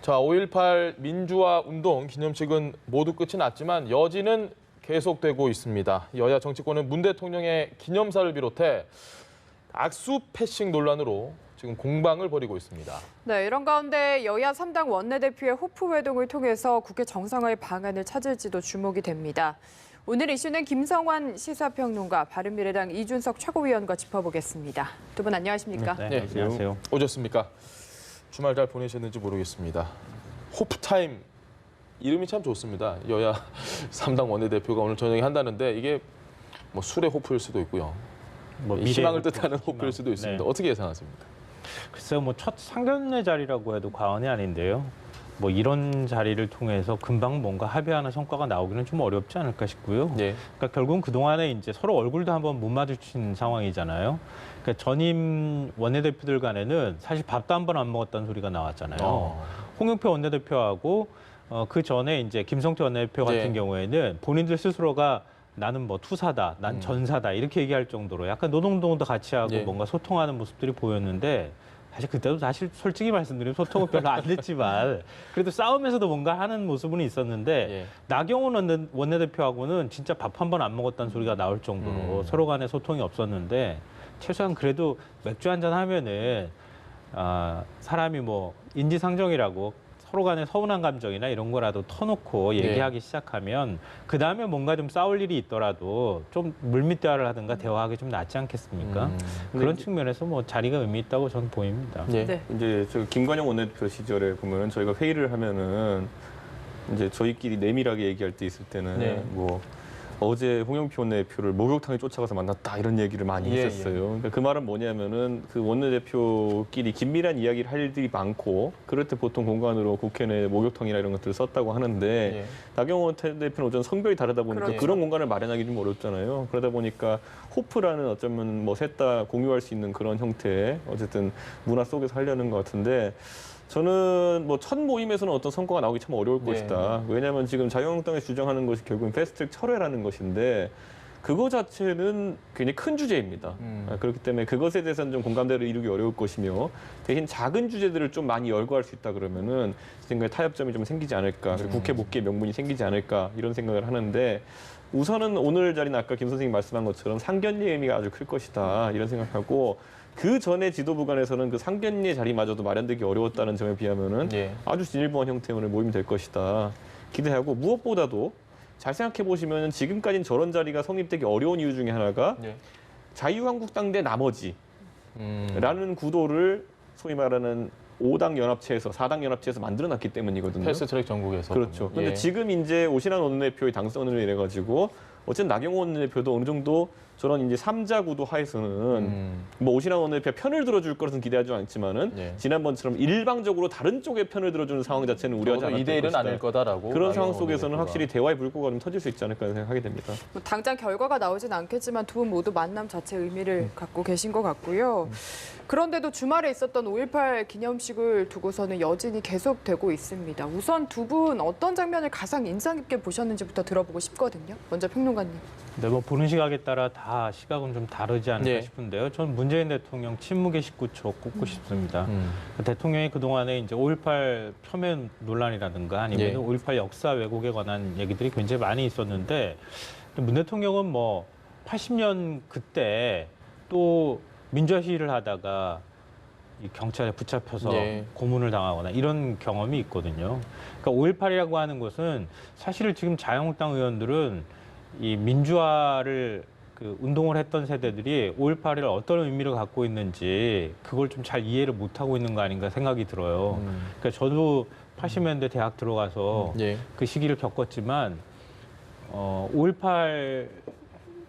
자, 5.18 민주화 운동 기념식은 모두 끝이 났지만 여지는 계속되고 있습니다. 여야 정치권은 문 대통령의 기념사를 비롯해 악수 패싱 논란으로 지금 공방을 벌이고 있습니다. 네, 이런 가운데 여야 3당 원내대표의 호프 회동을 통해서 국회 정상화의 방안을 찾을지도 주목이 됩니다. 오늘 이슈는 김성환 시사평론가, 바른미래당 이준석 최고위원과 짚어보겠습니다. 두 분 안녕하십니까? 네, 안녕하세요. 오셨습니까? 주말 잘 보내셨는지 모르겠습니다. 호프타임 이름이 참 좋습니다. 여야 3당 원내대표가 오늘 저녁에 한다는데 이게 뭐 술의 호프일 수도 있고요. 희망을 뜻하는 호프일 수도 있습니다. 네. 어떻게 예상하십니까? 글쎄요, 뭐 첫 상견례 자리라고 해도 과언이 아닌데요. 뭐 이런 자리를 통해서 금방 뭔가 합의하는 성과가 나오기는 좀 어렵지 않을까 싶고요. 네. 그러니까 결국은 그동안에 이제 서로 얼굴도 한번 못 마주친 상황이잖아요. 그러니까 전임 원내대표들 간에는 사실 밥도 한 번 안 먹었다는 소리가 나왔잖아요. 홍영표 원내대표하고 그 전에 이제 김성태 원내대표 같은 네. 경우에는 본인들 스스로가 나는 뭐 투사다, 난 전사다 이렇게 얘기할 정도로 약간 노동동도 같이 하고 네. 뭔가 소통하는 모습들이 보였는데 사실 그때도 사실 솔직히 말씀드리면 소통은 별로 안 됐지만 그래도 싸움에서도 뭔가 하는 모습은 있었는데 예. 나경원 원내대표하고는 진짜 밥 한 번 안 먹었다는 소리가 나올 정도로 서로 간에 소통이 없었는데 최소한 그래도 맥주 한잔 하면은 사람이 뭐 인지상정이라고 서로 간에 서운한 감정이나 이런 거라도 터놓고 얘기하기 시작하면 그 다음에 뭔가 좀 싸울 일이 있더라도 좀 물밑 대화를 하든가 대화하기 좀 낫지 않겠습니까? 그런 측면에서 뭐 자리가 의미 있다고 저는 보입니다. 네. 네. 이제 저 김관영 원내대표 시절에 보면 저희가 회의를 하면은 이제 저희끼리 내밀하게 얘기할 때 있을 때는 네. 뭐 어제 홍영표 원내대표를 목욕탕에 쫓아가서 만났다 이런 얘기를 많이 예, 했었어요. 그러니까 그 말은 뭐냐면은 그 원내대표끼리 긴밀한 이야기를 할 일들이 많고 그럴 때 보통 공간으로 국회 내 목욕탕이나 이런 것들을 썼다고 하는데 예. 나경원 대표는 어쩐 성별이 다르다 보니까 그렇죠. 그런 공간을 마련하기 좀 어렵잖아요. 그러다 보니까 호프라는 어쩌면 뭐 셋 다 공유할 수 있는 그런 형태의 어쨌든 문화 속에서 하려는 것 같은데 저는 뭐 첫 모임에서는 어떤 성과가 나오기 참 어려울 네. 것이다. 왜냐하면 지금 자유한국당에서 주장하는 것이 결국은 패스트트랙 철회라는 것인데 그거 자체는 굉장히 큰 주제입니다. 그렇기 때문에 그것에 대해서는 좀 공감대를 이루기 어려울 것이며 대신 작은 주제들을 좀 많이 열거할 수 있다 그러면은 제 생각에 타협점이 좀 생기지 않을까, 그리고 국회 복귀의 명분이 생기지 않을까 이런 생각을 하는데 우선은 오늘 자리는 아까 김 선생님 말씀한 것처럼 상견례 의미가 아주 클 것이다 이런 생각하고 그 전에 지도부 간에서는 그 상견례 자리마저도 마련되기 어려웠다는 점에 비하면은 예. 아주 진일보한 형태의 모임이 될 것이다 기대하고 무엇보다도 잘 생각해 보시면 지금까지는 저런 자리가 성립되기 어려운 이유 중에 하나가 예. 자유한국당 대 나머지라는 구도를 소위 말하는 5당 연합체에서 4당 연합체에서 만들어놨기 때문이거든요. 패스트트랙 전국에서. 그렇죠. 근데 예. 지금 이제 오신환 원내대표의 당선을 이래 가지고 어쨌든 나경원 원내대표도 어느 정도 저런 이제 3자 구도 하에서는 뭐 오신환 원내대표 편을 들어줄 것은 기대하지 않지만은 예. 지난번처럼 일방적으로 다른 쪽의 편을 들어주는 상황 자체는 우려하지 않을 2대 1은 것이다. 아닐 거다라고. 그런 상황 나경원 속에서는 원내대표가. 확실히 대화의 불꽃가 좀 터질 수 있지 않을까 생각하게 됩니다. 뭐 당장 결과가 나오진 않겠지만 두 분 모두 만남 자체 의미를 갖고 계신 것 같고요. 그런데도 주말에 있었던 5.18 기념식을 두고서는 여진이 계속되고 있습니다. 우선 두 분 어떤 장면을 가장 인상 깊게 보셨는지부터 들어보고 싶거든요. 먼저 평론가님. 네, 뭐 보는 시각에 따라 다 시각은 좀 다르지 않을까 네. 싶은데요. 저는 문재인 대통령 침묵의 19초 꼽고 싶습니다. 대통령이 그동안에 이제 5.18 표면 논란이라든가 아니면 예. 5.18 역사 왜곡에 관한 얘기들이 굉장히 많이 있었는데 문 대통령은 뭐 80년 그때 또 민주화 시위를 하다가 이 경찰에 붙잡혀서 예. 고문을 당하거나 이런 경험이 있거든요. 그러니까 5.18이라고 하는 것은 사실 지금 자유한국당 의원들은 이 민주화를 그 운동을 했던 세대들이 5.18을 어떤 의미를 갖고 있는지 그걸 좀 잘 이해를 못하고 있는 거 아닌가 생각이 들어요. 그러니까 저도 80년대 대학 들어가서 예. 그 시기를 겪었지만 5.18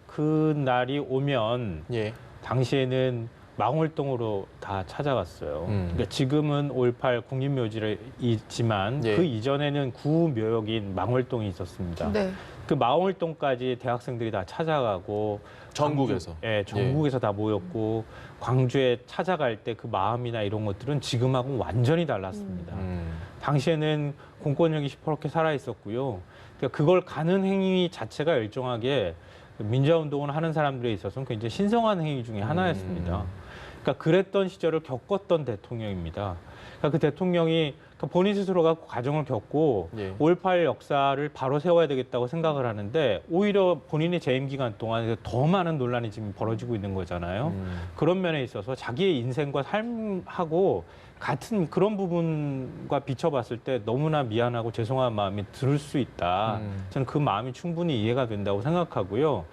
그 날이 오면 예. 당시에는 망월동으로 다 찾아갔어요. 그러니까 지금은 5.18 국립묘지를 있지만 예. 그 이전에는 구묘역인 망월동이 있었습니다. 네. 그 망월동까지 대학생들이 다 찾아가고 전국에서. 예, 전국에서 다 모였고 광주에 찾아갈 때 그 마음이나 이런 것들은 지금하고는 완전히 달랐습니다. 당시에는 공권력이 시퍼렇게 살아 있었고요. 그러니까 그걸 가는 행위 자체가 일정하게 민주화 운동을 하는 사람들에 있어서는 굉장히 신성한 행위 중에 하나였습니다. 그러니까 그랬던 시절을 겪었던 대통령입니다. 그러니까 그 대통령이 그러니까 본인 스스로가 과정을 겪고 예. 5.18 역사를 바로 세워야 되겠다고 생각을 하는데 오히려 본인의 재임 기간 동안에 더 많은 논란이 지금 벌어지고 있는 거잖아요. 그런 면에 있어서 자기의 인생과 삶하고 같은 그런 부분과 비춰봤을 때 너무나 미안하고 죄송한 마음이 들 수 있다. 저는 그 마음이 충분히 이해가 된다고 생각하고요.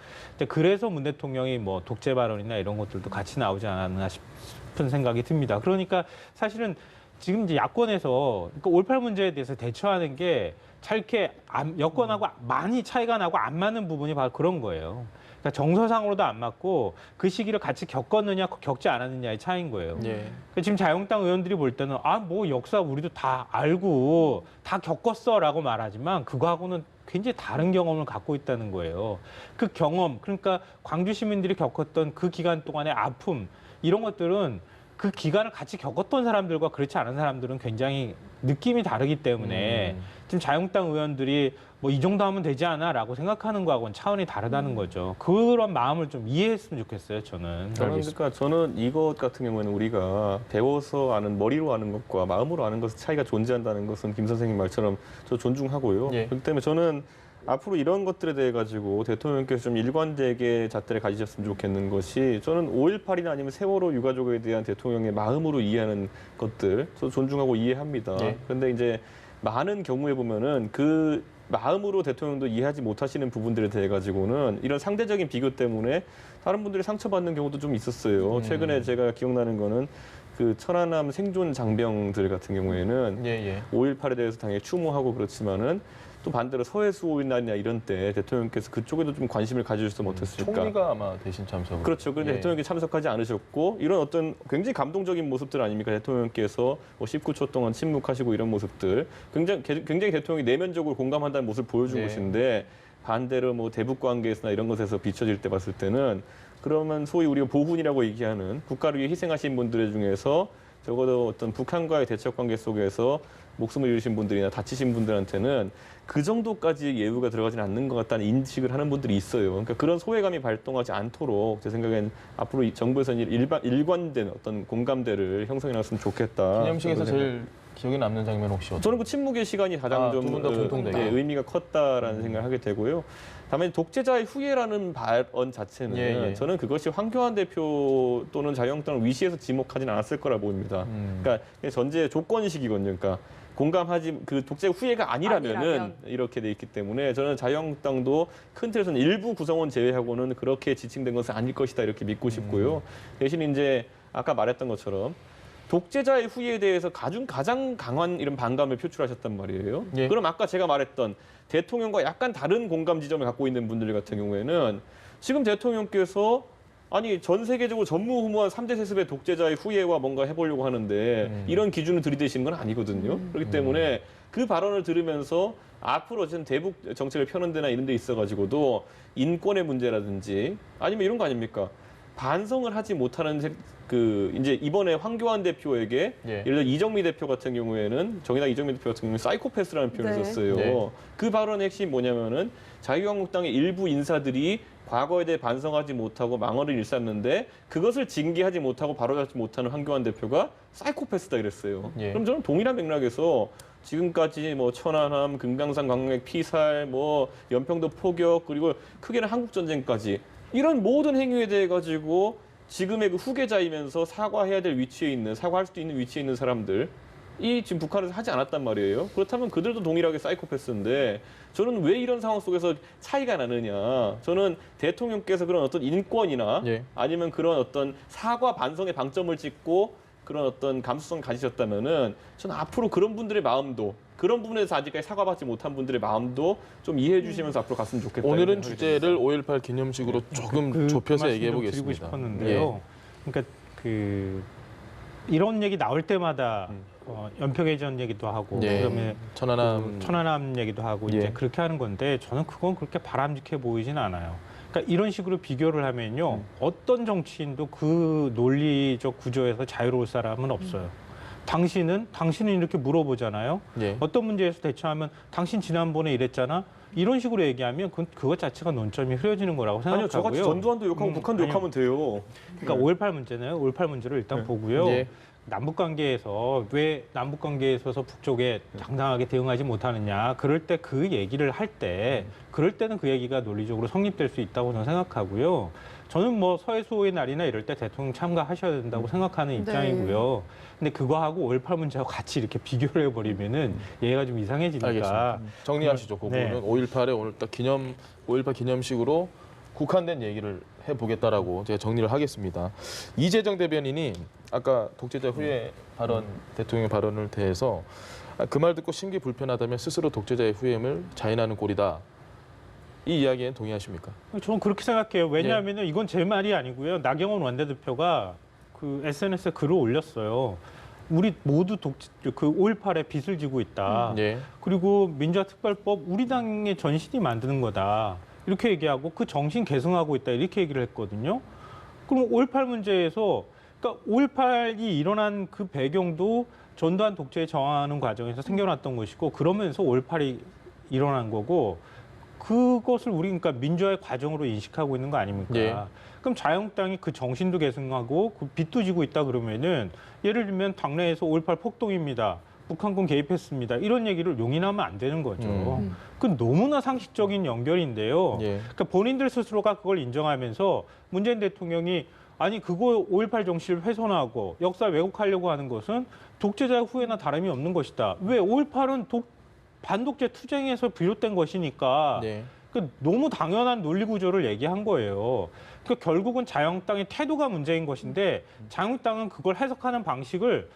그래서 문 대통령이 뭐 독재 발언이나 이런 것들도 같이 나오지 않았나 싶은 생각이 듭니다. 그러니까 사실은 지금 이제 야권에서 그러니까 5.18 문제에 대해서 대처하는 게 잘 이렇게 여권하고 많이 차이가 나고 안 맞는 부분이 바로 그런 거예요. 그러니까 정서상으로도 안 맞고 그 시기를 같이 겪었느냐 겪지 않았느냐의 차이인 거예요. 예. 그러니까 지금 자유한국당 의원들이 볼 때는 뭐 역사 우리도 다 알고 다 겪었어라고 말하지만 그거하고는 굉장히 다른 경험을 갖고 있다는 거예요. 그 경험, 그러니까 광주 시민들이 겪었던 그 기간 동안의 아픔 이런 것들은 그 기간을 같이 겪었던 사람들과 그렇지 않은 사람들은 굉장히 느낌이 다르기 때문에 지금 자유한국당 의원들이 뭐 이 정도 하면 되지 않아라고 생각하는 거하고는 차원이 다르다는 거죠. 그런 마음을 좀 이해했으면 좋겠어요, 저는. 그러니까 저는 이것 같은 경우에는 우리가 배워서 아는 머리로 아는 것과 마음으로 아는 것의 차이가 존재한다는 것은 김 선생님 말처럼 저 존중하고요. 예. 그렇기 때문에 저는 앞으로 이런 것들에 대해 가지고 대통령께서 좀 일관되게 잣대를 가지셨으면 좋겠는 것이 저는 5.18이나 아니면 세월호 유가족에 대한 대통령의 마음으로 이해하는 것들 저 존중하고 이해합니다. 예. 그런데 이제 많은 경우에 보면은 그 마음으로 대통령도 이해하지 못하시는 부분들에 대해 가지고는 이런 상대적인 비교 때문에 다른 분들이 상처받는 경우도 좀 있었어요. 최근에 제가 기억나는 거는 그 천안함 생존 장병들 같은 경우에는 예. 5.18에 대해서 당연히 추모하고 그렇지만은 또 반대로 서해수호날이나 이런 때 대통령께서 그쪽에도 좀 관심을 가져주셔서 못했을까. 총리가 아마 대신 참석을. 그렇죠. 그런데 예. 대통령이 참석하지 않으셨고 이런 어떤 굉장히 감동적인 모습들 아닙니까? 대통령께서 뭐 19초 동안 침묵하시고 이런 모습들 굉장히 대통령이 내면적으로 공감한다는 모습을 보여준 네. 것인데 반대로 뭐 대북 관계에서나 이런 것에서 비춰질 때 봤을 때는 그러면 소위 우리가 보훈이라고 얘기하는 국가를 위해 희생하신 분들 중에서 적어도 어떤 북한과의 대척 관계 속에서 목숨을 잃으신 분들이나 다치신 분들한테는 그 정도까지 예우가 들어가지는 않는 것 같다는 인식을 하는 분들이 있어요. 그러니까 그런 소외감이 발동하지 않도록 제 생각엔 앞으로 이 정부에서는 일관된 어떤 공감대를 형성해 놨으면 좋겠다. 기념식에서 제일 기억에 남는 장면 혹시 어떤? 저는 그 침묵의 시간이 가장 두 분 다 공통되게. 의미가 컸다라는 생각을 하게 되고요. 다만 독재자의 후예라는 발언 자체는 예. 저는 그것이 황교안 대표 또는 자유한국당을 위시해서 지목하지는 않았을 거라 보입니다. 그러니까 전제 조건식이거든요. 그러니까 공감하지 그 독재 후예가 아니라면 이렇게 돼 있기 때문에 저는 자유한국당도 큰 틀에서는 일부 구성원 제외하고는 그렇게 지칭된 것은 아닐 것이다 이렇게 믿고 싶고요. 대신 이제 아까 말했던 것처럼 독재자의 후예에 대해서 가장 강한 이런 반감을 표출하셨단 말이에요. 예. 그럼 아까 제가 말했던 대통령과 약간 다른 공감 지점을 갖고 있는 분들 같은 경우에는 지금 대통령께서 아니 전 세계적으로 전무후무한 3대 세습의 독재자의 후예와 뭔가 해보려고 하는데 이런 기준을 들이대시는 건 아니거든요. 그렇기 때문에 그 발언을 들으면서 앞으로 어쨌든 대북 정책을 펴는 데나 이런 데 있어가지고도 인권의 문제라든지 아니면 이런 거 아닙니까? 반성을 하지 못하는 그 이제 이번에 황교안 대표에게 예. 예를 들어 이정미 대표 같은 경우에는 정의당 이정미 대표 같은 경우는 사이코패스라는 표현을 네. 썼어요. 네. 그 발언의 핵심이 뭐냐면은 자유한국당의 일부 인사들이 과거에 대해 반성하지 못하고 망언을 일삼는데 그것을 징계하지 못하고 바로잡지 못하는 황교안 대표가 사이코패스다 이랬어요. 예. 그럼 저는 동일한 맥락에서 지금까지 뭐 천안함, 금강산 광맥 피살, 뭐 연평도 포격 그리고 크게는 한국 전쟁까지 이런 모든 행위에 대해 가지고 지금의 그 후계자이면서 사과해야 될 위치에 있는 사과할 수도 있는 위치에 있는 사람들 이 지금 북한에서 하지 않았단 말이에요. 그렇다면 그들도 동일하게 사이코패스인데 저는 왜 이런 상황 속에서 차이가 나느냐. 저는 대통령께서 그런 어떤 인권이나 예. 아니면 그런 어떤 사과 반성의 방점을 찍고 그런 어떤 감수성 가지셨다면은 저는 앞으로 그런 분들의 마음도 그런 부분에서 아직까지 사과받지 못한 분들의 마음도 좀 이해해 주시면서 앞으로 갔으면 좋겠다. 오늘은 주제를 5.18 기념식으로 조금 좁혀서 말씀 얘기해 좀 보겠습니다. 드리고 싶었는데요. 그러니까 이런 얘기 나올 때마다 연평해전 얘기도 하고 예. 그다음에 천안함 천안함 얘기도 하고 예. 이제 그렇게 하는 건데 저는 그건 그렇게 바람직해 보이진 않아요. 그러니까 이런 식으로 비교를 하면요. 어떤 정치인도 그 논리적 구조에서 자유로울 사람은 없어요. 당신은 이렇게 물어보잖아요. 예. 어떤 문제에서 대처하면 당신 지난번에 이랬잖아. 이런 식으로 얘기하면 그것 자체가 논점이 흐려지는 거라고 아니요, 생각하고요. 저같이 전두환도 욕하고 북한도 아니요. 욕하면 돼요. 그러니까 5.18 문제는 5.18 문제를 일단 보고요. 예. 남북 관계에서 왜 남북 관계에 있어서 북쪽에 당당하게 대응하지 못하느냐. 그럴 때 그 얘기를 할 때 그럴 때는 그 얘기가 논리적으로 성립될 수 있다고 저는 생각하고요. 저는 뭐 서해수호의 날이나 이럴 때 대통령 참가하셔야 된다고 생각하는 네. 입장이고요. 근데 그거하고 5.18 문제하고 같이 이렇게 비교를 해버리면은 얘가 좀 이상해지니까. 알겠습니다. 정리하시죠. 그 네. 부분은 5.18에 오늘 딱 5.18 기념식으로 국한된 얘기를 해보겠다라고 제가 정리를 하겠습니다. 이재정 대변인이 아까 독재자 후예 발언, 대통령 발언을 대해서 그 말 듣고 심기 불편하다면 스스로 독재자의 후임을 자인하는 꼴이다. 이 이야기엔 동의하십니까? 저는 그렇게 생각해요. 왜냐하면 이건 제 말이 아니고요. 나경원 원내대표가 그 SNS에 글을 올렸어요. 우리 모두 그 5.18에 빚을 지고 있다. 예. 그리고 민주화특별법 우리 당의 전신이 만드는 거다. 이렇게 얘기하고 그 정신 계승하고 있다. 이렇게 얘기를 했거든요. 그럼 5.18 문제에서 그러니까 5.18이 일어난 그 배경도 전두환 독재에 저항하는 과정에서 생겨났던 것이고 그러면서 5.18이 일어난 거고 그것을 우리 그러니까 민주화의 과정으로 인식하고 있는 거 아닙니까? 예. 그럼 자유한국당이 그 정신도 계승하고 그 빚도 지고 있다 그러면은 예를 들면 당내에서 5.18 폭동입니다. 북한군 개입했습니다. 이런 얘기를 용인하면 안 되는 거죠. 그건 너무나 상식적인 연결인데요. 예. 그러니까 본인들 스스로가 그걸 인정하면서 문재인 대통령이 아니 그거 5.18 정신을 훼손하고 역사 왜곡하려고 하는 것은 독재자의 후회나 다름이 없는 것이다. 왜 5.18은 반독재 투쟁에서 비롯된 것이니까 예. 그 너무 당연한 논리 구조를 얘기한 거예요. 그러니까 결국은 자유한국당의 태도가 문제인 것인데 자유한국당은 그걸 해석하는 방식을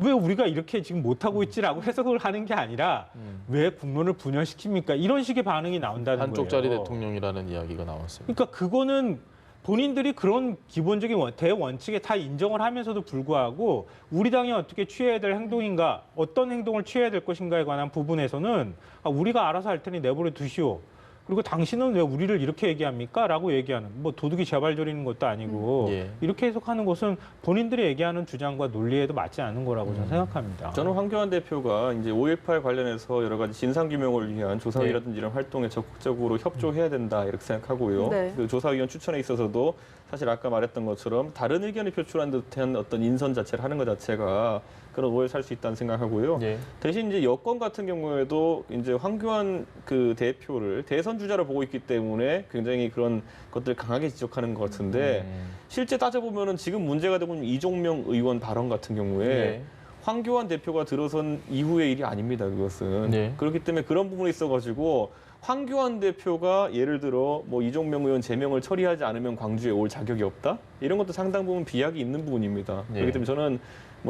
왜 우리가 이렇게 지금 못하고 있지라고 해석을 하는 게 아니라 왜 국론을 분열시킵니까? 이런 식의 반응이 나온다는 한쪽짜리 거예요. 대통령이라는 이야기가 나왔습니다. 그러니까 그거는 본인들이 그런 기본적인 대원칙에 다 인정을 하면서도 불구하고 우리 당이 어떻게 취해야 될 행동인가, 어떤 행동을 취해야 될 것인가에 관한 부분에서는 우리가 알아서 할 테니 내버려 두시오. 그리고 당신은 왜 우리를 이렇게 얘기합니까? 라고 얘기하는, 뭐 도둑이 제발 저리는 것도 아니고 예. 이렇게 해석하는 것은 본인들이 얘기하는 주장과 논리에도 맞지 않는 거라고 저는 생각합니다. 저는 황교안 대표가 이제 5.18 관련해서 여러 가지 진상규명을 위한 조사위라든지 이런 활동에 적극적으로 협조해야 된다 이렇게 생각하고요. 네. 그 조사위원 추천에 있어서도 사실 아까 말했던 것처럼 다른 의견을 표출한 듯한 어떤 인선 자체를 하는 것 자체가 그런 오해를 살 수 있다는 생각하고요. 예. 대신 이제 여권 같은 경우에도 이제 황교안 그 대표를 대선 주자로 보고 있기 때문에 굉장히 그런 것들 강하게 지적하는 것 같은데 실제 따져보면은 지금 문제가 되고 있는 이종명 의원 발언 같은 경우에 예. 황교안 대표가 들어선 이후의 일이 아닙니다. 그것은 네. 그렇기 때문에 그런 부분이 있어가지고 황교안 대표가 예를 들어 뭐 이종명 의원 제명을 처리하지 않으면 광주에 올 자격이 없다 이런 것도 상당 부분 비약이 있는 부분입니다. 네. 그렇기 때문에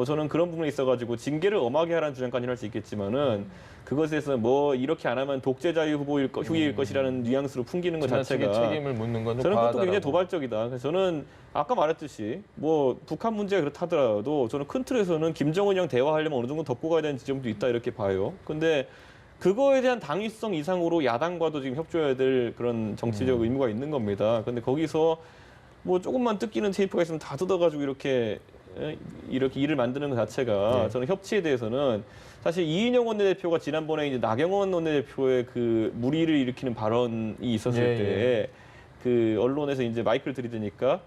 저는 그런 부분에 있어가지고 징계를 엄하게 하라는 주장까지는 할 수 있겠지만은 그것에서 뭐 이렇게 안 하면 독재자유 후보일 것이라는 뉘앙스로 풍기는 것 지나치게 자체가 책임을 묻는 건 좀 저는 그것도 과하다라고. 굉장히 도발적이다. 그래서 저는 아까 말했듯이 뭐 북한 문제가 그렇다더라도 저는 큰 틀에서는 김정은이랑 대화하려면 어느 정도 덮고 가야 되는 지점도 있다 이렇게 봐요. 근데 그거에 대한 당위성 이상으로 야당과도 지금 협조해야 될 그런 정치적 의무가 있는 겁니다. 근데 거기서 뭐 조금만 뜯기는 테이프가 있으면 다 뜯어가지고 이렇게 일을 만드는 것 자체가 네. 저는 협치에 대해서는 사실 이인영 원내대표가 지난번에 이제 나경원 원내대표의 그 무리를 일으키는 발언이 있었을 예, 때 그 언론에서 이제 마이크를 들이대니까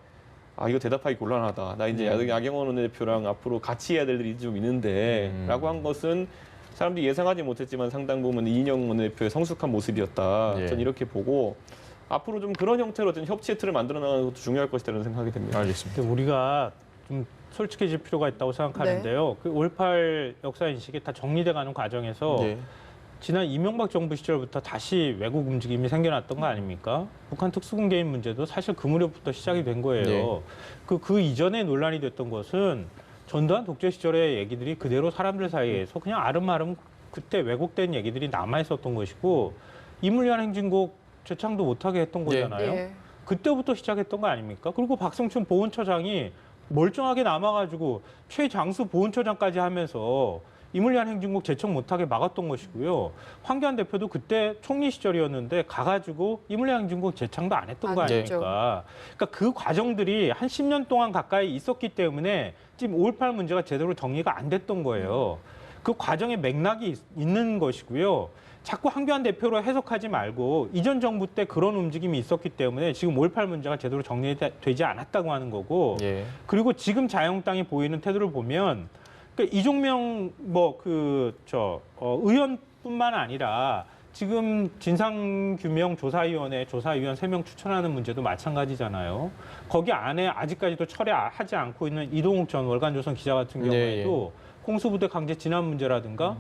이거 대답하기 곤란하다. 나 이제 나경원 원내대표랑 앞으로 같이 해야 될 일이 좀 있는데 라고 한 것은 사람들이 예상하지 못했지만 상당 부분 이인영 원내대표의 성숙한 모습이었다. 예. 저는 이렇게 보고 앞으로 좀 그런 형태로 어떤 협치의 틀을 만들어 나가는 것도 중요할 것이라는 생각이 됩니다. 알겠습니다. 근데 우리가 좀 솔직해질 필요가 있다고 생각하는데요. 그 5.18 역사 인식이 다 정리돼가는 과정에서 예. 지난 이명박 정부 시절부터 다시 외국 움직임이 생겨났던 거 아닙니까? 북한 특수군 개입 문제도 사실 그 무렵부터 시작이 된 거예요. 네. 그 이전에 논란이 됐던 것은 전두환 독재 시절의 얘기들이 그대로 사람들 사이에서 그냥 아름아름 그때 왜곡된 얘기들이 남아 있었던 것이고 이물리한 행진곡 재창도 못하게 했던 거잖아요. 예. 그때부터 시작했던 거 아닙니까? 그리고 박성춘 보훈처장이 멀쩡하게 남아가지고 최장수 보훈처장까지 하면서 이물리한 행진곡 제청 못하게 막았던 것이고요. 황교안 대표도 그때 총리 시절이었는데 가가지고 이물리한 행진곡 제청도 안 했던 거 안 했죠. 아닙니까? 그러니까 그 과정들이 한 10년 동안 가까이 있었기 때문에 지금 5.18 문제가 제대로 정리가 안 됐던 거예요. 그 과정에 맥락이 있는 것이고요. 자꾸 황교안 대표로 해석하지 말고 이전 정부 때 그런 움직임이 있었기 때문에 지금 5.18 문제가 제대로 정리되지 않았다고 하는 거고 예. 그리고 지금 자유한국당이 보이는 태도를 보면 그러니까 이종명 의원뿐만 아니라 지금 진상규명조사위원회 조사위원 3명 추천하는 문제도 마찬가지잖아요. 거기 안에 아직까지도 철회하지 않고 있는 이동욱 전 월간조선 기자 같은 경우에도 공수부대 강제 진압 문제라든가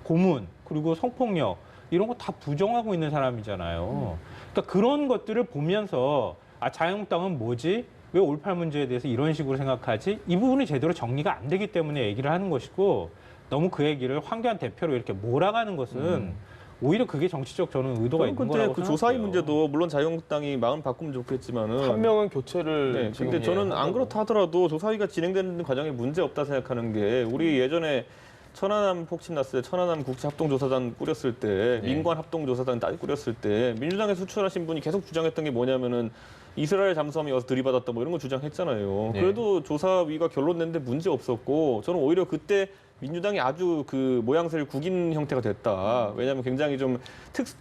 고문 그리고 성폭력 이런 거 다 부정하고 있는 사람이잖아요. 그러니까 그런 것들을 보면서 자유한국당은 뭐지? 왜 5.18 문제에 대해서 이런 식으로 생각하지? 이 부분이 제대로 정리가 안 되기 때문에 얘기를 하는 것이고 너무 그 얘기를 황교안 대표로 이렇게 몰아가는 것은 오히려 그게 정치적 저는 의도가 있는 거라고 그 생각해요. 조사위 문제도 물론 자유한국당이 마음 바꾸면 좋겠지만은 한 명은 교체를 네, 지금 근데 저는 안 하고. 그렇다 하더라도 조사위가 진행되는 과정에 문제 없다 생각하는 게 우리 예전에 천안함 폭침 났을 때 천안함 국제합동조사단 꾸렸을 때 민관 합동조사단 꾸렸을 때 민주당에 수출하신 분이 계속 주장했던 게 뭐냐면은 이스라엘 잠수함이 와서 들이받았다 뭐 이런 거 주장했잖아요. 네. 그래도 조사위가 결론 냈는데 문제 없었고 저는 오히려 그때 민주당이 아주 그 모양새를 구긴 형태가 됐다. 왜냐하면 굉장히 좀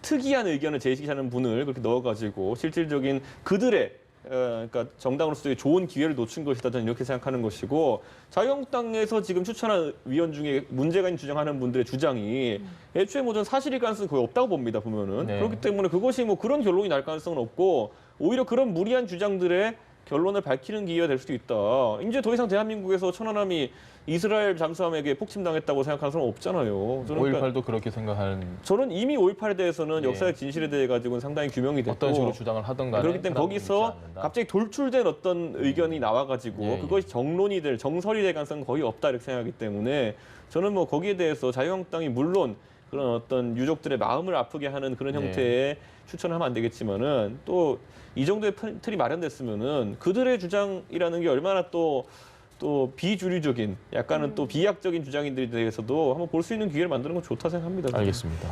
특이한 의견을 제시하는 분을 그렇게 넣어가지고 실질적인 그들의 그러니까 정당으로서의 좋은 기회를 놓친 것이다. 저는 이렇게 생각하는 것이고 자유한국당에서 지금 추천한 위원 중에 문제가 있는 주장하는 분들의 주장이 애초에 뭐 전 사실일 가능성이 거의 없다고 봅니다. 보면은 네. 그렇기 때문에 그것이 뭐 그런 결론이 날 가능성은 없고 오히려 그런 무리한 주장들의 결론을 밝히는 기회가 될 수도 있다. 이제 더 이상 대한민국에서 천안함이 이스라엘 잠수함에게 폭침당했다고 생각하는 사람은 없잖아요. 저는 5.18도 그렇게 생각하는 저는 이미 5.18에 대해서는 예. 역사의 진실에 대해 가지고는 상당히 규명이 됐고 어떤 식으로 주장을 하든 간에 그렇기 때문에 거기서 갑자기 돌출된 어떤 의견이 나와가지고 예, 예. 그것이 정론이 될 정설이 될 가능성은 거의 없다 이렇게 생각하기 때문에 저는 뭐 거기에 대해서 자유한국당이 물론 그런 어떤 유족들의 마음을 아프게 하는 그런 형태의 추천을 하면 안 되겠지만은 또 이 정도의 틀이 마련됐으면은 그들의 주장이라는 게 얼마나 또 비주류적인 약간은 또 비약적인 주장인들에 대해서도 한번 볼 수 있는 기회를 만드는 건 좋다 생각합니다. 알겠습니다.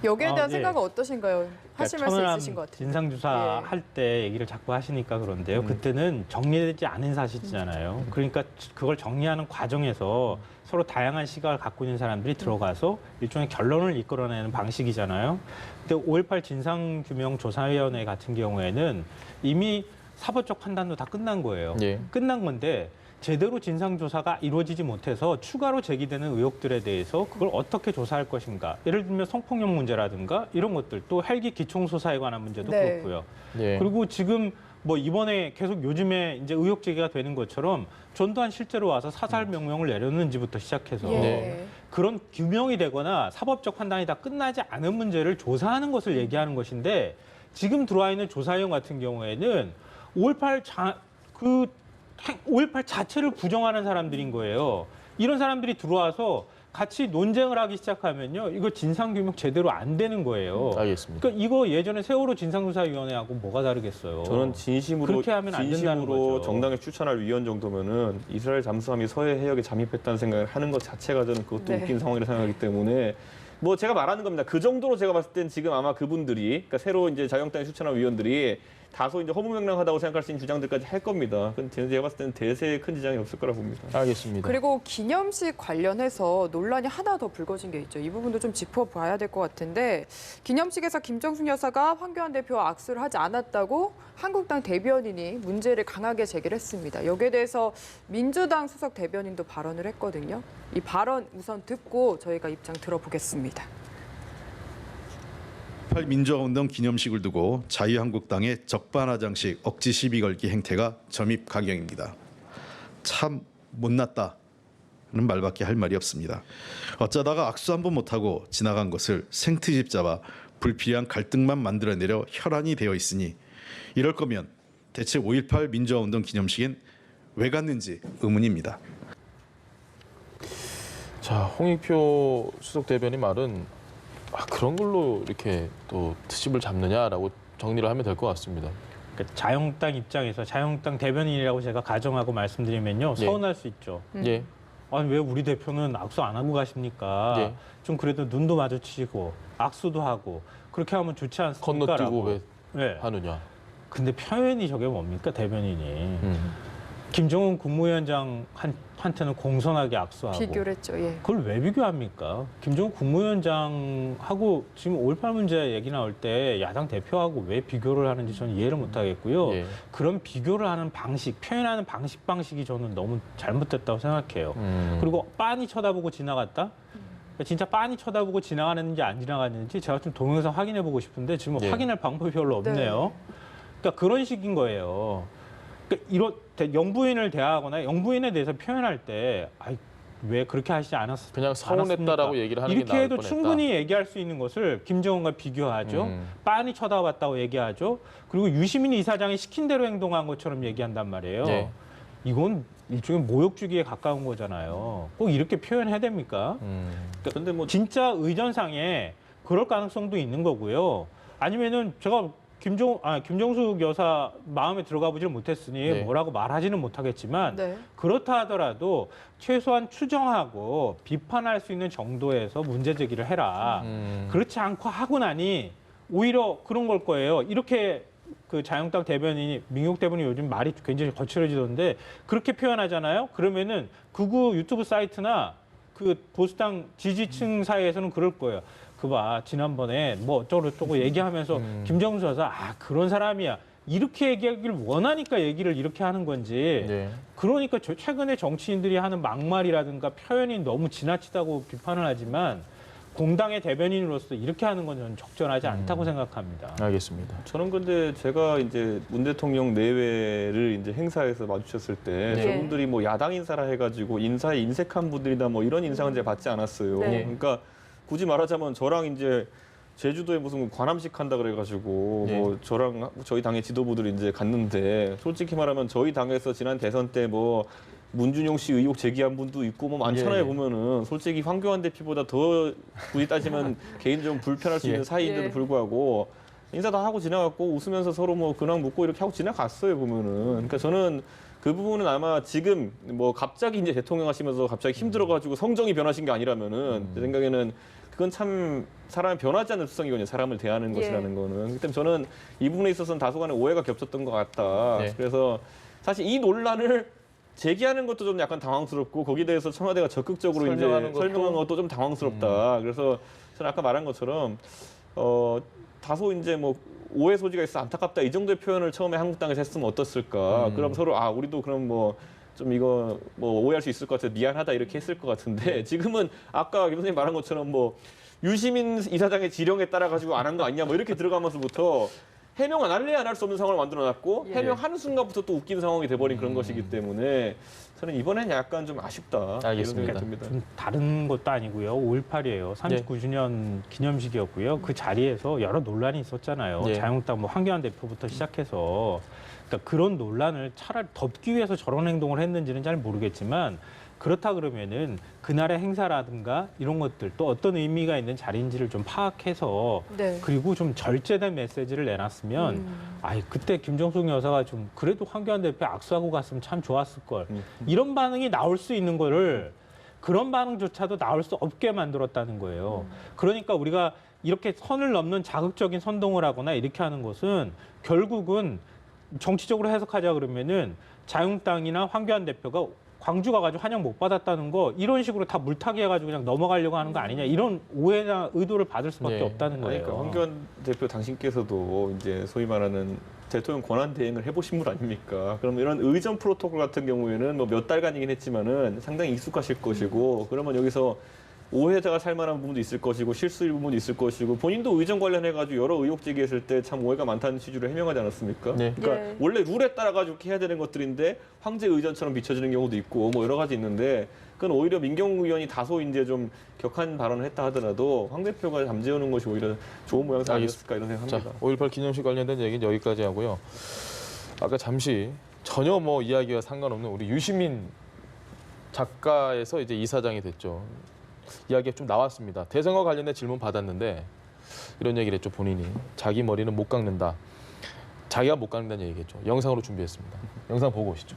여기에 대한 예. 생각은 어떠신가요? 하실 말씀 천안함 있으신 것 같아요. 진상조사 예. 할 때 얘기를 자꾸 하시니까 그런데요. 그때는 정리되지 않은 사실이잖아요. 그러니까 그걸 정리하는 과정에서 서로 다양한 시각을 갖고 있는 사람들이 들어가서 일종의 결론을 이끌어내는 방식이잖아요. 근데 5.18 진상규명조사위원회 같은 경우에는 이미 사법적 판단도 다 끝난 거예요. 예. 끝난 건데 제대로 진상조사가 이루어지지 못해서 추가로 제기되는 의혹들에 대해서 그걸 어떻게 조사할 것인가. 예를 들면 성폭력 문제라든가 이런 것들, 또 헬기 기총소사에 관한 문제도 네. 그렇고요. 예. 그리고 지금 뭐 이번에 계속 요즘에 이제 의혹 제기가 되는 것처럼 전두환 실제로 와서 사살 명령을 내렸는지부터 시작해서 예. 네. 그런 규명이 되거나 사법적 판단이 다 끝나지 않은 문제를 조사하는 것을 얘기하는 것인데 지금 들어와 있는 조사위원 같은 경우에는 5.18 자체를 부정하는 사람들인 거예요. 이런 사람들이 들어와서 같이 논쟁을 하기 시작하면요. 이거 진상규명 제대로 안 되는 거예요. 알겠습니다. 그러니까 이거 예전에 세월호 진상조사위원회하고 뭐가 다르겠어요. 저는 진심으로 그렇게 하면 안 된다는 거죠. 정당에 추천할 위원 정도면은 이스라엘 잠수함이 서해 해역에 잠입했다는 생각을 하는 것 자체가 저는 그것도 네. 웃긴 상황이라 생각하기 때문에 뭐 제가 말하는 겁니다. 그 정도로 제가 봤을 땐 지금 아마 그분들이 그러니까 새로 이제 자유한국당에 추천한 위원들이 다소 이제 허무맹랑하다고 생각할 수 있는 주장들까지 할 겁니다. 근데 제가 봤을 때는 대세에 큰 지장이 없을 거라 봅니다. 알겠습니다. 그리고 기념식 관련해서 논란이 하나 더 불거진 게 있죠. 이 부분도 좀 짚어봐야 될 것 같은데 기념식에서 김정숙 여사가 황교안 대표와 악수를 하지 않았다고 한국당 대변인이 문제를 강하게 제기를 했습니다. 여기에 대해서 민주당 수석 대변인도 발언을 했거든요. 이 발언 우선 듣고 저희가 입장 들어보겠습니다. 5.18 민주화운동 기념식을 두고 자유한국당의 적반하장식 억지 시비 걸기 행태가 점입가경입니다. 참 못났다는 말밖에 할 말이 없습니다. 어쩌다가 악수 한 번 못하고 지나간 것을 생트집 잡아 불필요한 갈등만 만들어내려 혈안이 되어 있으니 이럴 거면 대체 5.18 민주화운동 기념식엔 왜 갔는지 의문입니다. 자, 홍익표 수석 대변인 말은 그런 걸로 이렇게 또 트집을 잡느냐라고 정리를 하면 될 것 같습니다. 그러니까 자유한국당 입장에서 자유한국당 대변인이라고 제가 가정하고 말씀드리면요. 예. 서운할 수 있죠. 예. 아니 왜 우리 대표는 악수 안 하고 가십니까? 예. 좀 그래도 눈도 마주치고 악수도 하고 그렇게 하면 좋지 않습니까? 건너뛰고 왜 네. 하느냐. 근데 표현이 저게 뭡니까 대변인이. 김정은 국무위원장한테는 공손하게 악수하고 비교를 했죠. 예. 그걸 왜 비교합니까? 김정은 국무위원장하고 지금 5.18 문제 얘기 나올 때 야당 대표하고 왜 비교를 하는지 저는 이해를 못 하겠고요. 예. 그런 비교를 하는 방식, 표현하는 방식이 저는 너무 잘못됐다고 생각해요. 그리고 빤히 쳐다보고 지나갔다? 진짜 빤히 쳐다보고 지나가는지 안 지나갔는지 제가 좀 동영상 확인해 보고 싶은데 지금 예. 확인할 방법이 별로 없네요. 그러니까 그런 식인 거예요. 그러니까 이런 영부인을 대하거나 영부인에 대해서 표현할 때 왜 그렇게 하시지 않았습니까? 그냥 서운했다라고 얘기를 하는 게 이렇게 나을 해도 뻔했다. 충분히 얘기할 수 있는 것을 김정은과 비교하죠. 빤히 쳐다봤다고 얘기하죠. 그리고 유시민 이사장이 시킨 대로 행동한 것처럼 얘기한단 말이에요. 네. 이건 일종의 모욕주기에 가까운 거잖아요. 꼭 이렇게 표현해야 됩니까? 근데 뭐 진짜 의전상에 그럴 가능성도 있는 거고요. 아니면은 제가 김정숙 여사 마음에 들어가 보지를 못했으니 네. 뭐라고 말하지는 못하겠지만 네. 그렇다 하더라도 최소한 추정하고 비판할 수 있는 정도에서 문제 제기를 해라. 그렇지 않고 하고 나니 오히려 그런 걸 거예요. 이렇게 그 자유한국당 대변인이 민국 대변인이 요즘 말이 굉장히 거칠어지던데 그렇게 표현하잖아요. 그러면은 극우 유튜브 사이트나 그 보수당 지지층 사이에서는 그럴 거예요. 그봐 지난번에 뭐 어쩌고저쩌고 얘기하면서 김정수 여사 그런 사람이야 이렇게 얘기하기를 원하니까 얘기를 이렇게 하는 건지 네. 그러니까 최근에 정치인들이 하는 막말이라든가 표현이 너무 지나치다고 비판을 하지만 공당의 대변인으로서 이렇게 하는 건 저는 적절하지 않다고 생각합니다. 알겠습니다. 저는 근데 제가 이제 문 대통령 내외를 이제 행사에서 마주쳤을 때 네. 저분들이 뭐 야당 인사라 해가지고 인사에 인색한 분들이다 뭐 이런 인상은 제가 받지 않았어요. 네. 그러니까 굳이 말하자면 저랑 이제 제주도에 무슨 관함식 한다 그래가지고 네. 뭐 저랑 저희 당의 지도부들이 이제 갔는데 솔직히 말하면 저희 당에서 지난 대선 때 뭐 문준용 씨 의혹 제기한 분도 있고 뭐 많잖아요. 예. 보면은 솔직히 황교안 대표보다 더 굳이 따지면 개인적으로 불편할 수 있는 예. 사이인데도 예. 불구하고 인사 다 하고 지나갔고 웃으면서 서로 뭐 근황 묻고 이렇게 하고 지나갔어요 보면은. 그러니까 저는 그 부분은 아마 지금 뭐 갑자기 이제 대통령 하시면서 갑자기 힘들어가지고 성정이 변하신 게 아니라면은 제 생각에는 그건 참 사람이 변하지 않는 특성이거든요. 사람을 대하는 예. 것이라는 거는. 그렇기 때문에 저는 이 부분에 있어서는 다소간의 오해가 겹쳤던 것 같다. 네. 그래서 사실 이 논란을 제기하는 것도 좀 약간 당황스럽고 거기에 대해서 청와대가 적극적으로 설명하는 이제 설명한 것도 좀 당황스럽다. 그래서 저는 아까 말한 것처럼 다소 이제 뭐 오해 소지가 있어 안타깝다 이 정도의 표현을 처음에 한국당에서 했으면 어떻을까. 그럼 서로 우리도 그럼 뭐 좀 이거 뭐 오해할 수 있을 것 같아서 미안하다 이렇게 했을 것 같은데 지금은 아까 김 선생님 말한 것처럼 뭐 유시민 이사장의 지령에 따라 가지고 안 한 거 아니냐 뭐 이렇게 들어가면서부터 해명 안 할래 안 할 수 없는 상황을 만들어놨고 예. 해명하는 순간부터 또 웃긴 상황이 돼버린 그런 것이기 때문에 저는 이번엔 약간 좀 아쉽다. 알겠습니다. 이런 생각이 듭니다. 좀 다른 것도 아니고요. 5.18이에요. 39주년 기념식이었고요. 그 자리에서 여러 논란이 있었잖아요. 예. 자유한국당 뭐 황교안 대표부터 시작해서 그러니까 그런 논란을 차라리 덮기 위해서 저런 행동을 했는지는 잘 모르겠지만 그렇다 그러면은 그날의 행사라든가 이런 것들 또 어떤 의미가 있는 자리인지를 좀 파악해서 네. 그리고 좀 절제된 메시지를 내놨으면 그때 김정숙 여사가 좀 그래도 황교안 대표 악수하고 갔으면 참 좋았을 걸 이런 반응이 나올 수 있는 거를 그런 반응조차도 나올 수 없게 만들었다는 거예요. 그러니까 우리가 이렇게 선을 넘는 자극적인 선동을 하거나 이렇게 하는 것은 결국은 정치적으로 해석하자 그러면은 자유한국당이나 황교안 대표가 광주 가가지고 환영 못 받았다는 거 이런 식으로 다 물타기 해가지고 그냥 넘어가려고 하는 거 아니냐 이런 오해나 의도를 받을 수밖에 네. 없다는 거예요. 그러니까 황교안 대표 당신께서도 이제 소위 말하는 대통령 권한 대행을 해보신 분 아닙니까? 그럼 이런 의전 프로토콜 같은 경우에는 뭐 몇 달간이긴 했지만은 상당히 익숙하실 것이고 그러면 여기서 오해자가 살 만한 부분도 있을 것이고 실수일 부분도 있을 것이고 본인도 의전 관련해가지고 여러 의혹 제기했을 때 참 오해가 많다는 취지로 해명하지 않았습니까? 네. 그러니까 예. 원래 룰에 따라가지고 해야 되는 것들인데 황제 의전처럼 비춰지는 경우도 있고 뭐 여러 가지 있는데 그건 오히려 민경욱 의원이 다소 이제 좀 격한 발언을 했다 하더라도 황 대표가 잠재우는 것이 오히려 좋은 모양새 아니었을까 이런 자, 생각합니다. 5.18 기념식 관련된 얘기는 여기까지 하고요. 아까 잠시 전혀 뭐 이야기와 상관없는 우리 유시민 작가에서 이제 이사장이 됐죠. 이야기가 좀 나왔습니다. 대선과 관련된 질문 받았는데 이런 얘기를 했죠. 본인이 자기 머리는 못 깎는다. 자기가 못 깎는다는 얘기겠죠. 영상으로 준비했습니다. 영상 보고 오시죠.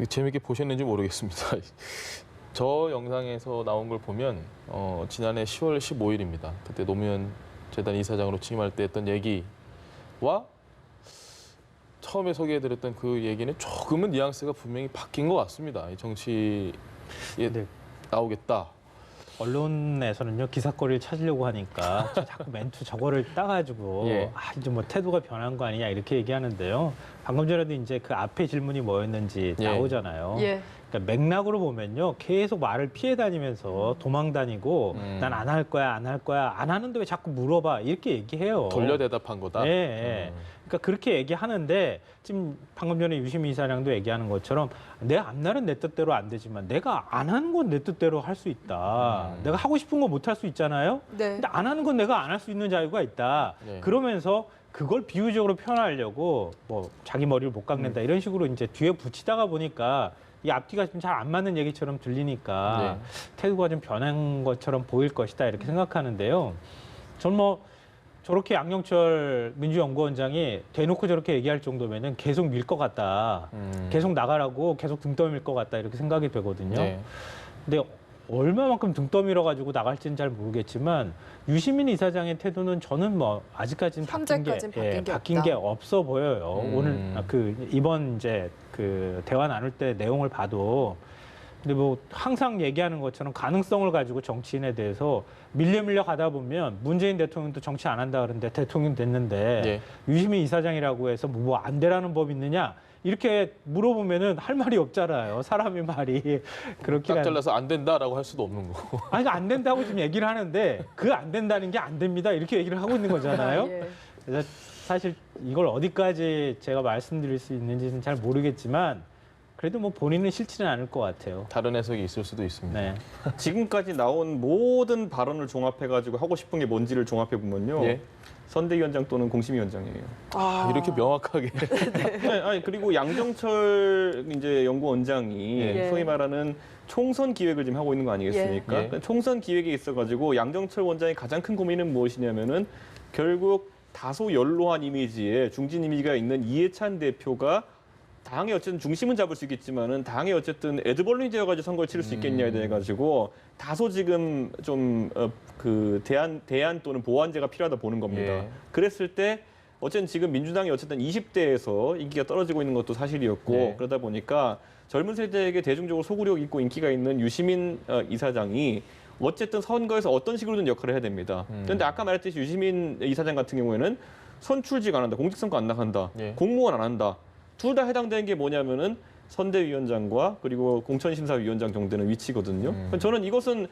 재밌게 보셨는지 모르겠습니다. 저 영상에서 나온 걸 보면 지난해 10월 15일입니다. 그때 노무현 재단 이사장으로 취임할 때 했던 얘기와 처음에 소개해드렸던 그 얘기는 조금은 뉘앙스가 분명히 바뀐 것 같습니다. 이 정치에 네. 나오겠다. 언론에서는요 기사거리를 찾으려고 하니까 자꾸 멘트 저거를 따가지고 예. 이제 뭐 태도가 변한 거 아니냐 이렇게 얘기하는데요. 방금 전에도 이제 그 앞에 질문이 뭐였는지 예. 나오잖아요. 예. 그러니까 맥락으로 보면요 계속 말을 피해 다니면서 도망 다니고 난 안 할 거야 안 할 거야 안 하는데 왜 자꾸 물어봐 이렇게 얘기해요. 돌려 대답한 거다. 예, 예. 그러니까 그렇게 얘기하는데 지금 방금 전에 유시민 이사장도 얘기하는 것처럼 내 앞날은 내 뜻대로 안 되지만 내가 안 하는 건 내 뜻대로 할 수 있다. 내가 하고 싶은 거 못 할 수 있잖아요. 네. 근데 안 하는 건 내가 안 할 수 있는 자유가 있다. 네. 그러면서 그걸 비유적으로 표현하려고 뭐 자기 머리를 못 깎는다 이런 식으로 이제 뒤에 붙이다가 보니까 이 앞뒤가 좀 잘 안 맞는 얘기처럼 들리니까 네. 태도가 좀 변한 것처럼 보일 것이다 이렇게 생각하는데요. 전 뭐 저렇게 양영철 민주연구원장이 대놓고 저렇게 얘기할 정도면은 계속 밀 것 같다. 계속 나가라고 계속 등 떠밀 것 같다 이렇게 생각이 되거든요. 네. 근데 얼마만큼 등 떠밀어 가지고 나갈지는 잘 모르겠지만 유시민 이사장의 태도는 저는 뭐 아직까지는 현재까지는 바뀐 게 없어 보여요. 오늘 이번 이제 그 대화 나눌 때 내용을 봐도 근데 뭐 항상 얘기하는 것처럼 가능성을 가지고 정치인에 대해서 밀려 가다 보면 문재인 대통령도 정치 안 한다 그러는데 대통령 됐는데 예. 유시민 이사장이라고 해서 뭐 안 되라는 법 있느냐 이렇게 물어보면은 할 말이 없잖아요. 사람의 말이 그렇게 딱 잘라서 안 된다라고 할 수도 없는 거고. 아니 안 된다고 지금 얘기를 하는데 그 안 된다는 게 안 됩니다 이렇게 얘기를 하고 있는 거잖아요. 예. 그래서 사실 이걸 어디까지 제가 말씀드릴 수 있는지는 잘 모르겠지만 그래도 뭐 본인은 싫지는 않을 것 같아요. 다른 해석이 있을 수도 있습니다. 네. 지금까지 나온 모든 발언을 종합해가지고 하고 싶은 게 뭔지를 종합해 보면요. 예. 선대위원장 또는 공심위원장이에요. 이렇게 명확하게. 네, 아니 그리고 양정철 이제 연구원장이 예. 소위 말하는 총선 기획을 지금 하고 있는 거 아니겠습니까? 예. 그러니까 총선 기획에 있어가지고 양정철 원장의 가장 큰 고민은 무엇이냐면은 결국 다소 연로한 이미지에 중진 이미지가 있는 이해찬 대표가 당에 어쨌든 중심은 잡을 수 있겠지만은 당에 어쨌든 에드벌룬이 되어가지고 선거를 치를 수 있겠냐에 대해 가지고 다소 지금 좀 그 대안 또는 보완제가 필요하다 보는 겁니다. 예. 그랬을 때 어쨌든 지금 민주당이 어쨌든 20대에서 인기가 떨어지고 있는 것도 사실이었고 예. 그러다 보니까 젊은 세대에게 대중적으로 소구력 있고 인기가 있는 유시민 이사장이 어쨌든 선거에서 어떤 식으로든 역할을 해야 됩니다. 그런데 아까 말했듯이 유시민 이사장 같은 경우에는 선출직 안 한다, 공직선거 안 나간다, 예. 공무원 안 한다. 둘 다 해당되는 게 뭐냐면은 선대위원장과 그리고 공천심사위원장 정도 되는 위치거든요. 저는 이것은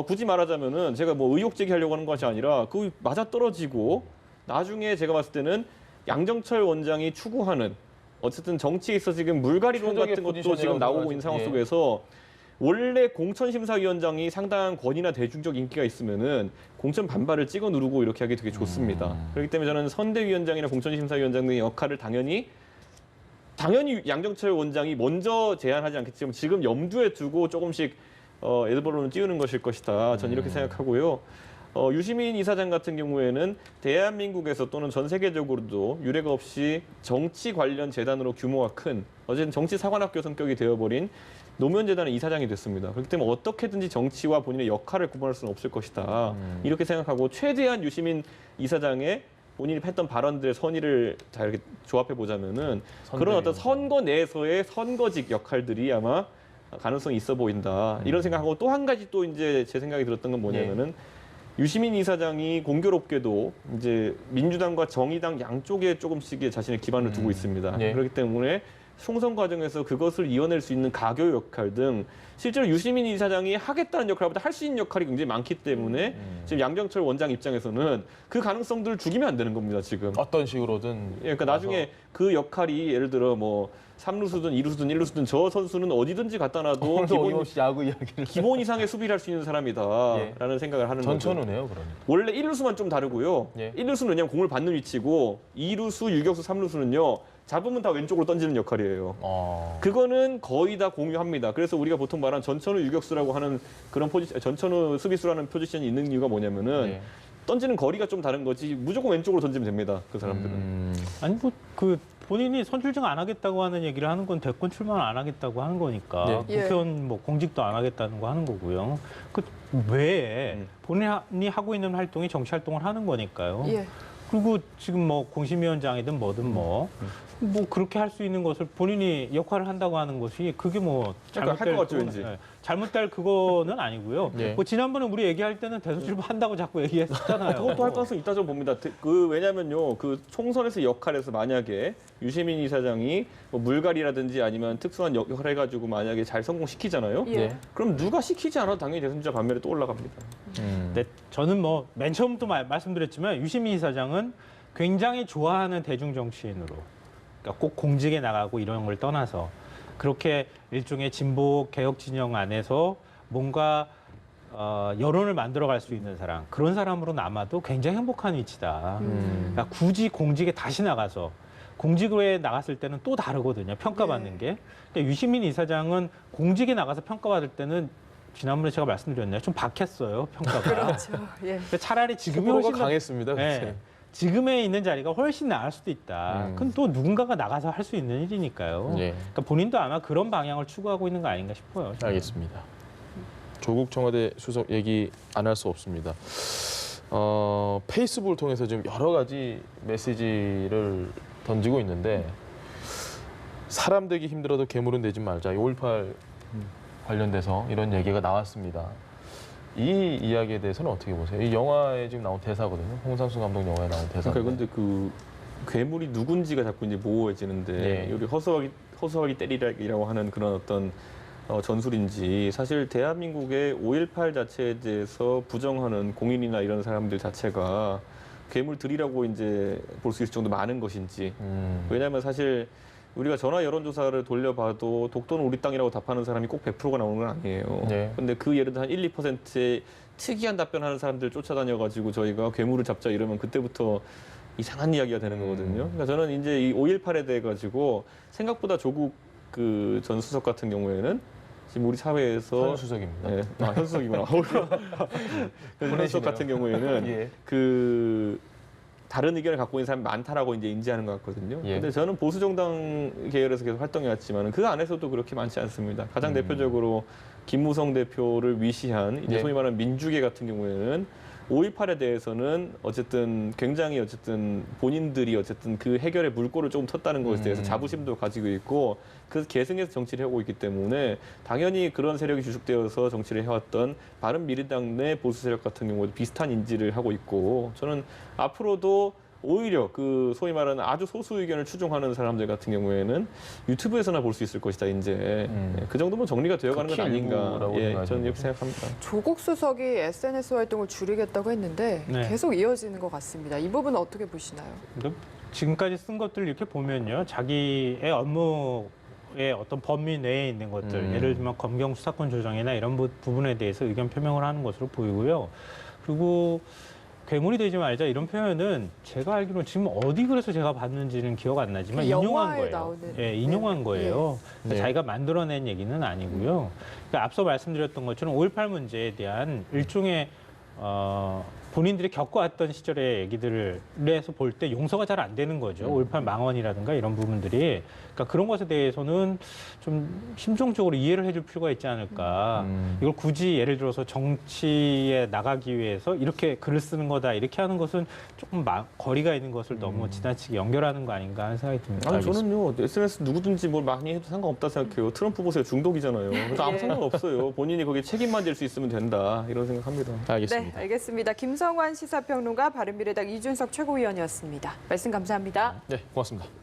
굳이 말하자면은 제가 뭐 의혹 제기하려고 하는 것이 아니라 그 맞아 떨어지고 나중에 제가 봤을 때는 양정철 원장이 추구하는 어쨌든 정치에 있어 지금 물갈이론 최적의 같은 것도 포지션이라고 지금 나오고 있는 상황 생각하시죠. 속에서 원래 공천심사위원장이 상당한 권위나 대중적 인기가 있으면은 공천 반발을 찍어 누르고 이렇게 하기 되게 좋습니다. 그렇기 때문에 저는 선대위원장이나 공천심사위원장 등의 역할을 당연히 양정철 원장이 먼저 제안하지 않겠지만 지금 염두에 두고 조금씩 에드벌룬을 띄우는 것일 것이다. 저는 이렇게 생각하고요. 유시민 이사장 같은 경우에는 대한민국에서 또는 전 세계적으로도 유례가 없이 정치 관련 재단으로 규모가 큰 어쨌든 정치 사관학교 성격이 되어버린 노무현재단의 이사장이 됐습니다. 그렇기 때문에 어떻게든지 정치와 본인의 역할을 구분할 수는 없을 것이다. 이렇게 생각하고 최대한 유시민 이사장의 본인이 했던 발언들의 선의를 다 이렇게 조합해 보자면은 그런 어떤 선거 내에서의 선거직 역할들이 아마 가능성이 있어 보인다. 이런 생각하고 또 한 가지 또 이제 제 생각이 들었던 건 뭐냐면은 유시민 이사장이 공교롭게도 이제 민주당과 정의당 양쪽에 조금씩의 자신의 기반을 두고 있습니다. 예. 그렇기 때문에 총선 과정에서 그것을 이어낼 수 있는 가교 역할 등 실제로 유시민 이사장이 하겠다는 역할보다 할 수 있는 역할이 굉장히 많기 때문에 지금 양정철 원장 입장에서는 그 가능성들을 죽이면 안 되는 겁니다. 지금. 어떤 식으로든. 예, 그러니까 나중에 그 역할이 예를 들어 뭐 3루수든 2루수든 1루수든 저 선수는 어디든지 갖다 놔도 야구 이야기를. 기본 이상의 수비를 할 수 있는 사람이다라는 생각을 하는 거죠. 전천후네요, 그러니. 원래 1루수만 좀 다르고요. 예. 1루수는 왜냐면 공을 받는 위치고 2루수, 유격수, 3루수는요. 잡으면 다 왼쪽으로 던지는 역할이에요. 그거는 거의 다 공유합니다. 그래서 우리가 보통 말하는 전천후 유격수라고 하는 그런 포지션, 전천후 수비수라는 포지션이 있는 이유가 뭐냐면은 예. 던지는 거리가 좀 다른 거지 무조건 왼쪽으로 던지면 됩니다. 그 사람들은. 아니 뭐 그 본인이 선출직 안 하겠다고 하는 얘기를 하는 건 대권 출마 안 하겠다고 하는 거니까 네. 예. 국회의원 뭐 공직도 안 하겠다는 거 하는 거고요. 그 외에 본인이 하고 있는 활동이 정치 활동을 하는 거니까요. 예. 그리고 지금 뭐 공심위원장이든 뭐든 뭐 그렇게 할 수 있는 것을 본인이 역할을 한다고 하는 것이 그게 뭐 그러니까 할것 같죠, 왠지. 잘못될 그거는 아니고요. 네. 뭐 지난번에 우리 얘기할 때는 대선 출마한다고 자꾸 얘기했었잖아요. 그것도 할 가능성이 있다 저 봅니다. 왜냐면요, 그 총선에서 역할에서 만약에 유시민 이사장이 뭐 물갈이라든지 아니면 특수한 역할을 해가지고 만약에 잘 성공시키잖아요. 예. 네. 그럼 누가 시키지 않아도 당연히 대선주자 반면에 또 올라갑니다. 근데 저는 뭐 맨 처음부터 말씀드렸지만 유시민 이사장은 굉장히 좋아하는 대중 정치인으로, 그러니까 꼭 공직에 나가고 이런 걸 떠나서 그렇게 일종의 진보 개혁 진영 안에서 뭔가 여론을 만들어갈 수 있는 사람, 그런 사람으로 남아도 굉장히 행복한 위치다. 그러니까 굳이 공직에 다시 나가서 공직에 나갔을 때는 또 다르거든요. 평가받는 게. 근데 유시민 이사장은 공직에 나가서 평가받을 때는 지난번에 제가 말씀드렸나요? 좀 박혔어요, 평가가. 그렇죠. 예. 근데 차라리 지금이 호불호가 훨씬 더- 강했습니다. 네. 그때. 지금에 있는 자리가 훨씬 나을 수도 있다. 그건 또 누군가가 나가서 할 수 있는 일이니까요. 예. 그러니까 본인도 아마 그런 방향을 추구하고 있는 거 아닌가 싶어요. 저는. 알겠습니다. 조국 청와대 수석 얘기 안 할 수 없습니다. 페이스북을 통해서 지금 여러 가지 메시지를 던지고 있는데 사람 되기 힘들어도 괴물은 되지 말자. 5.18 관련돼서 이런 얘기가 나왔습니다. 이 이야기에 대해서는 어떻게 보세요? 이 영화에 지금 나온 대사거든요. 홍상수 감독 영화에 나온 대사. 그러니까 근데 그 괴물이 누군지가 자꾸 이제 모호해지는데 네. 여기 허수아기 때리라고 하는 그런 어떤 전술인지 사실 대한민국의 5.18 자체에 대해서 부정하는 공인이나 이런 사람들 자체가 괴물들이라고 이제 볼 수 있을 정도 많은 것인지. 왜냐하면 사실 우리가 전화 여론조사를 돌려봐도 독도는 우리 땅이라고 답하는 사람이 꼭 100%가 나오는 건 아니에요. 네. 근데 그 예를 들어 한 1, 2%의 특이한 답변하는 사람들 쫓아다녀가지고 저희가 괴물을 잡자 이러면 그때부터 이상한 이야기가 되는 거거든요. 그러니까 저는 이제 이 5.18에 대해 가지고 생각보다 조국 그 전 수석 같은 경우에는 지금 우리 사회에서 현 수석입니다. 네. 현 수석이구나. 현 수석 같은 경우에는 예. 그 다른 의견을 갖고 있는 사람이 많다라고 이제 인지하는 것 같거든요. 예. 근데 저는 보수 정당 계열에서 계속 활동해왔지만 그 안에서도 그렇게 많지 않습니다. 가장 대표적으로 김무성 대표를 위시한 이제 예. 소위 말하는 민주계 같은 경우에는 5.18에 대해서는 어쨌든 굉장히 어쨌든 본인들이 어쨌든 그 해결의 물꼬를 조금 텄다는 것에 대해서 자부심도 가지고 있고 그래서 계승해서 정치를 해오고 있기 때문에 당연히 그런 세력이 주축되어서 정치를 해왔던 바른미래당 내 보수 세력 같은 경우도 비슷한 인지를 하고 있고 저는 앞으로도 오히려 그 소위 말하는 아주 소수 의견을 추종하는 사람들 같은 경우에는 유튜브에서나 볼 수 있을 것이다 이제 그 정도면 정리가 되어가는 건 극히 아닌가 일부라고 예, 생각하시는 저는 이렇게 거죠? 생각합니다. 조국 수석이 SNS 활동을 줄이겠다고 했는데 네. 계속 이어지는 것 같습니다. 이 부분은 어떻게 보시나요? 근데 지금까지 쓴 것들 이렇게 보면요, 자기의 업무의 어떤 범위 내에 있는 것들, 예를 들면 검경 수사권 조정이나 이런 부분에 대해서 의견 표명을 하는 것으로 보이고요. 그리고 괴물이 되지 말자 이런 표현은 제가 알기로는 지금 어디 그래서 제가 봤는지는 기억 안 나지만 그 인용한 영화에 거예요. 나오는. 예, 인용한 거예요. 네. 자기가 만들어낸 얘기는 아니고요. 그러니까 앞서 말씀드렸던 것처럼 5.18 문제에 대한 일종의 본인들이 겪어왔던 시절의 얘기들에서 볼 때 용서가 잘 안 되는 거죠. 5.18 망언이라든가 이런 부분들이. 그러니까 그런 것에 대해서는 좀 심정적으로 이해를 해줄 필요가 있지 않을까. 이걸 굳이 예를 들어서 정치에 나가기 위해서 이렇게 글을 쓰는 거다 이렇게 하는 것은 조금 거리가 있는 것을 너무 지나치게 연결하는 거 아닌가 하는 생각이 듭니다. 아니 저는요 SNS 누구든지 뭘 많이 해도 상관없다 생각해요. 트럼프 보세요 중독이잖아요. 그래서 아무 예. 상관없어요. 본인이 거기에 책임만 질 수 있으면 된다 이런 생각합니다. 알겠습니다. 네, 알겠습니다. 김성환 시사평론가, 바른미래당 이준석 최고위원이었습니다. 말씀 감사합니다. 네, 고맙습니다.